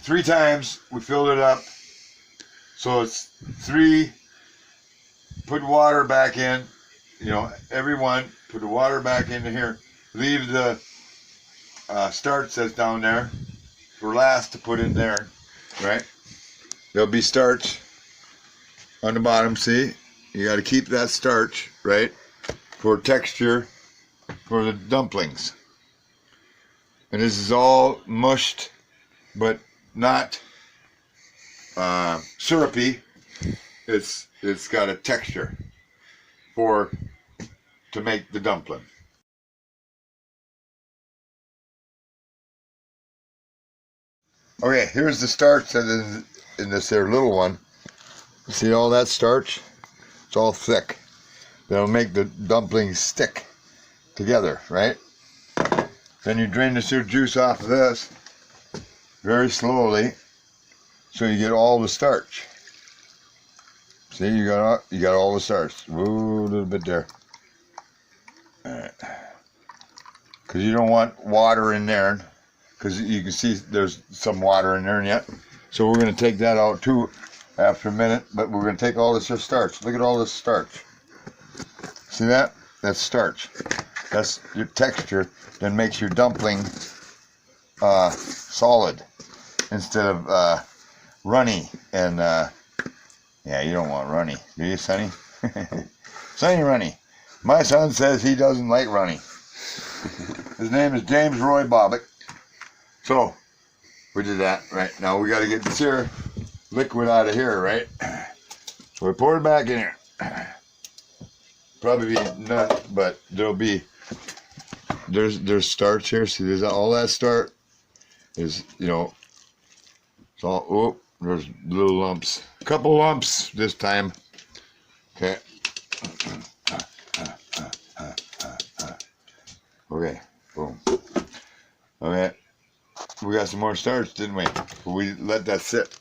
3 times we filled it up. So it's 3, put water back in, you know, everyone, put the water back into here. Leave the starch that's down there for last to put in there, right? There'll be starch on the bottom, see? You got to keep that starch, right, for texture for the dumplings. And this is all mushed, but not syrupy. It's got a texture to make the dumpling. Okay, here's the starch that is in this here little one. See all that starch? It's all thick. That'll make the dumplings stick together, right? Then you drain the juice off of this very slowly, so you get all the starch. See, you got all the starch. Ooh, a little bit there. All right. Because you don't want water in there, because you can see there's some water in there yet. So we're going to take that out too after a minute, but we're going to take all this starch. Look at all this starch. See that? That's starch. That's your texture that makes your dumpling solid instead of runny. And yeah, you don't want runny, do you, Sonny? Sonny runny. My son says he doesn't like runny. His name is James Roy Bobbitt. So we did that. Right now we got to get this here liquid out of here, right? So we pour it back in here. Probably be none, but there's starch here. See, there's all that starch is, you know, it's all, oh, there's little lumps, a couple lumps this time. Okay. Okay, boom. Okay, we got some more starch, didn't we? We let that sit.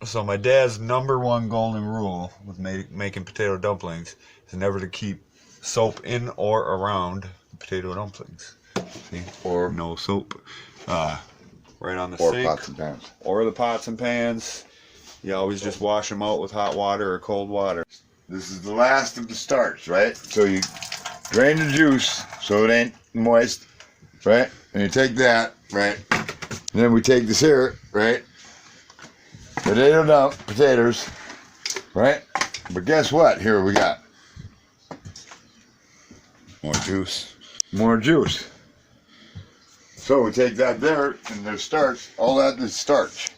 So my dad's #1 golden rule with making potato dumplings is never to keep soap in or around the potato dumplings. See? Or no soap. Right on the or sink. pots and pans. Or the pots and pans. You always just wash them out with hot water or cold water. This is the last of the starch, right? So you drain the juice so it ain't moist, right? And you take that, right? And then we take this here, right? Potato dump, potatoes, right? But guess what? Here we got More juice. more juice. So we take that there, and there's starch. All that is starch.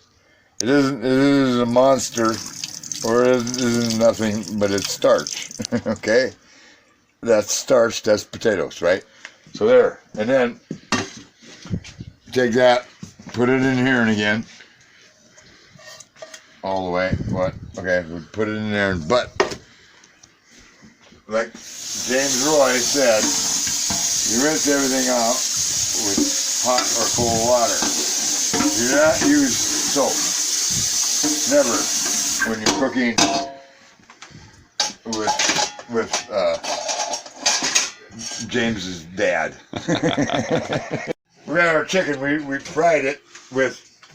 It isn't a monster, or it isn't nothing, but it's starch. Okay? That's starch, that's potatoes, right? So there. And then take that, put it in here and again. All the way. What? Okay, we put it in there, but like James Roy said, you rinse everything out with hot or cold water. Do not use soap. Never when you're cooking with James's dad. We got our chicken. We fried it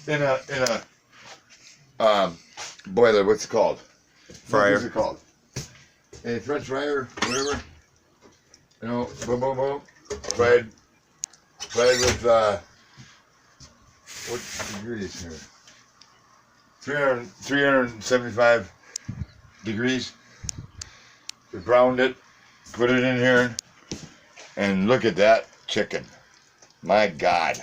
in a boiler. What's it called? Fryer. What's it called? A French fryer, whatever. You know, boom, boom, boom. Fried with what degrees here? 375 degrees. We browned it, put it in here, and look at that chicken. My God.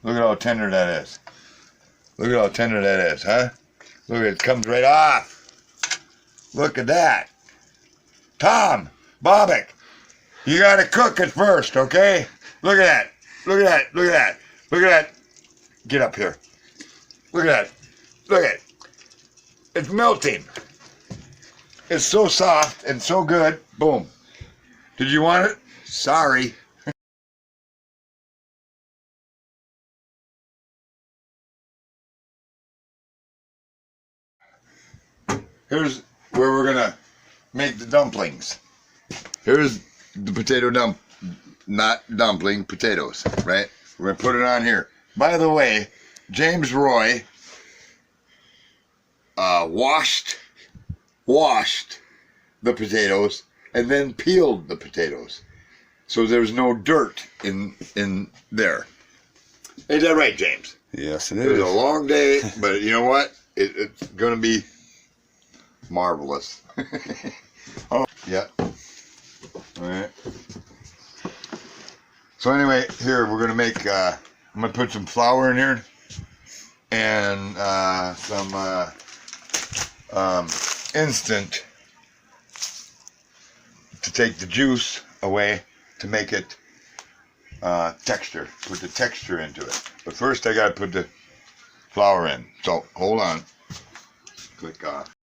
Look at how tender that is. Look at how tender that is, huh? Look at it, comes right off. Look at that. Tom, Bobbitt, you gotta cook it first, okay? Look at that. Look at that. Look at that. Look at that. Get up here. Look at that. Look at it. It's melting. It's so soft and so good. Boom. Did you want it? Sorry. Here's where we're gonna make the dumplings. Here's the potato not dumpling, potatoes, right? We're going to put it on here. By the way, James Roy washed the potatoes and then peeled the potatoes. So there's no dirt in there. Is that right, James? Yes, it It was is. a long day, but you know what? It's going to be marvelous. Oh, yeah. All right. So anyway, here we're going to make, I'm going to put some flour in here and some instant to take the juice away to make it texture, put the texture into it. But first I got to put the flour in. So hold on. Click off.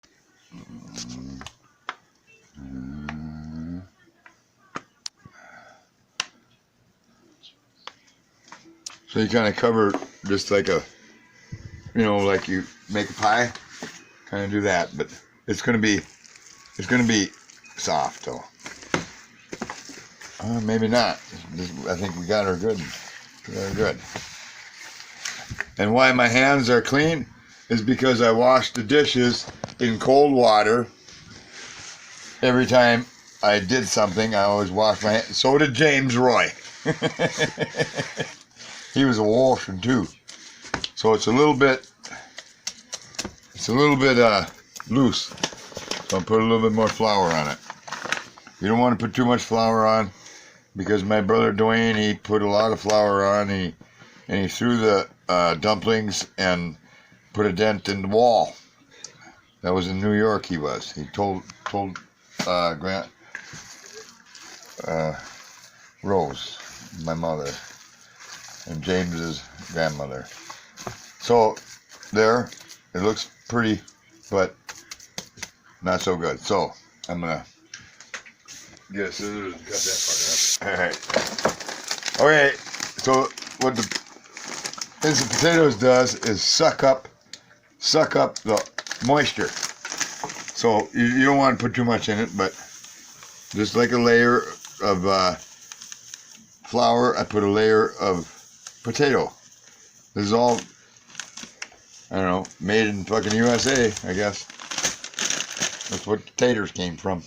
So you kind of cover just like a, you know, like you make a pie, kind of do that. But it's gonna be soft though. Maybe not. I think we got her good. We got her good. And why my hands are clean is because I wash the dishes in cold water. Every time I did something, I always wash my hands. So did James Roy. He was a washing too. So it's a little bit loose. So I'll put a little bit more flour on it. You don't want to put too much flour on, because my brother Dwayne, he put a lot of flour on, and he threw the dumplings and put a dent in the wall. That was in New York. He told Grant Rose, my mother, and James's grandmother. So there, it looks pretty, but not so good. So I'm gonna get a scissors and cut that part out. All right. Okay. So what the instant potatoes does is suck up the moisture. So you don't want to put too much in it, but just like a layer of flour, I put a layer of potato. This is all, I don't know, made in fucking USA, I guess. That's what taters came from.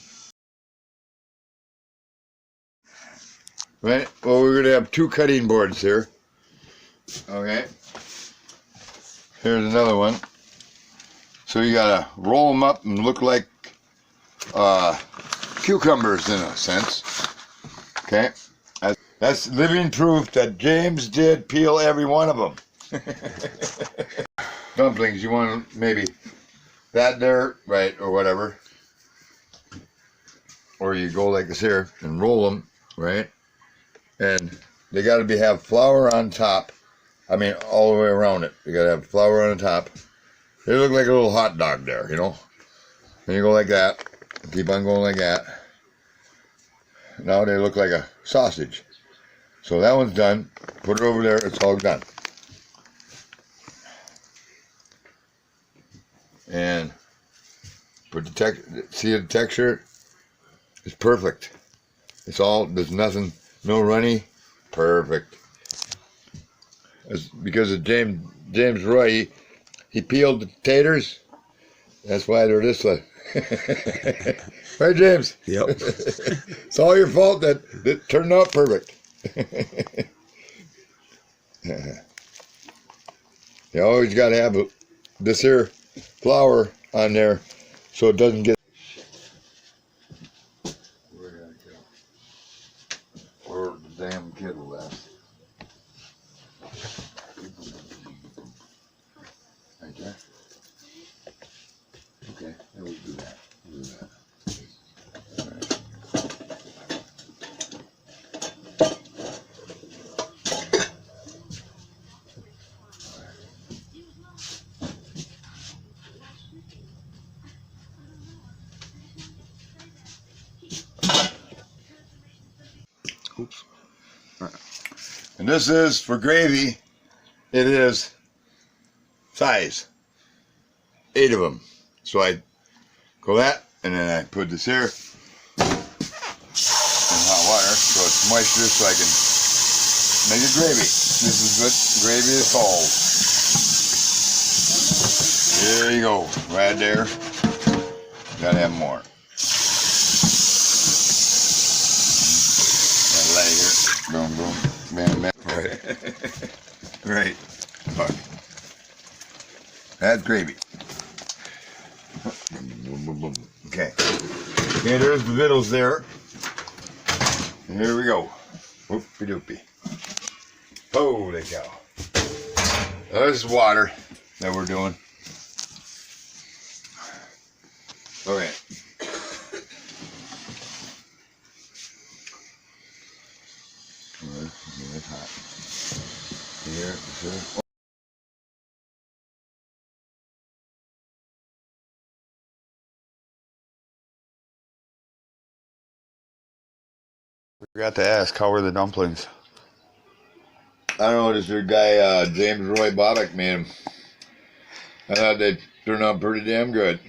Right, well, we're going to have 2 cutting boards here. Okay. Here's another one. So you got to roll them up and look like cucumbers in a sense. Okay. That's living proof that James did peel every one of them. Dumplings, you want maybe that there, right, or whatever. Or you go like this here and roll them, right? And they got to have flour on top. I mean, all the way around it. You got to have flour on the top. They look like a little hot dog there, you know? And you go like that. Keep on going like that. Now they look like a sausage. So that one's done. Put it over there. It's all done. And put the see the texture? It's perfect. It's all, there's nothing, no runny. Perfect. It's because of James Roy, he peeled the taters. That's why they're this way. Right, James? Yep. It's all your fault that it turned out perfect. You always got to have this here flour on there so it doesn't get. Or the damn kettle left. Right there. Okay, then we'll do that. We'll do that. All right. Oops. All right. And this is for gravy. It is size 8 of them. So I go that, and then I put this here in hot water, so it's moisture so I can make a gravy. This is what gravy is called. There you go, right there. Gotta have more. Gotta lay here. Boom, boom, bam, bam. Right. Fuck. That's gravy. Boom, boom, boom. Okay. Okay, there's the vittles there. And here we go. Whoopie doopie. Holy cow. There's water that we're doing. Okay. It's hot. Here. Forgot to ask, how were the dumplings? I don't know, this your guy, James Roy Bobbick made them. I thought they turned out pretty damn good.